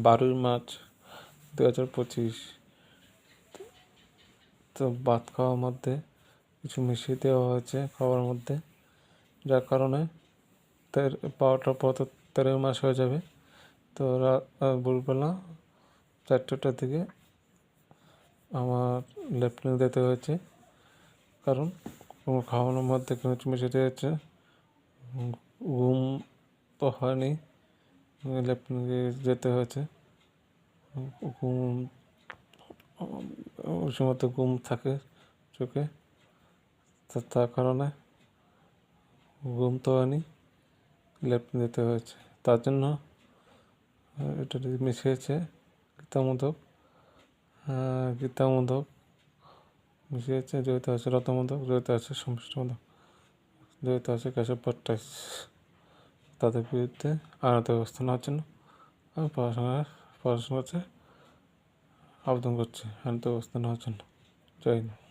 12 March 2025। তো ভাত খাওয়ার মধ্যে কিছু মিশিয়ে দেওয়া হয়েছে খাওয়ার মধ্যে, যার কারণে পাওয়াটার পর তো 13 মাস হয়ে যাবে। তো ভোরবেলা 4টার দিকে আমার লেফটেন্যান্ট দিতে হয়েছে, কারণ খাওয়ানোর মধ্যে কিছু মিশিয়ে দিয়েছে। ঘুম তো হয়নি, লেফটেন্যান্টকে যেতে হয়েছে। ঘুম ওই সময় তো ঘুম থাকে চোখে, তার কারণে ঘুম তো হয়নি, লেফটেন্যান্ট দিতে হয়েছে। তার জন্য এটা মিশিয়েছে গীতামোদক মিশিয়েছে, জড়িত আছে রতমোদক, জড়িত আছে সমষ্টিমোদক, জড়িত আছে কেশব ভট্টাচ। তাদের বিরুদ্ধে আইনত ব্যবস্থা নেওয়ার জন্য আমি পড়াশোনার আবেদন করছি আইনত ব্যবস্থা নেওয়ার জন্য। জয় হিন্দ।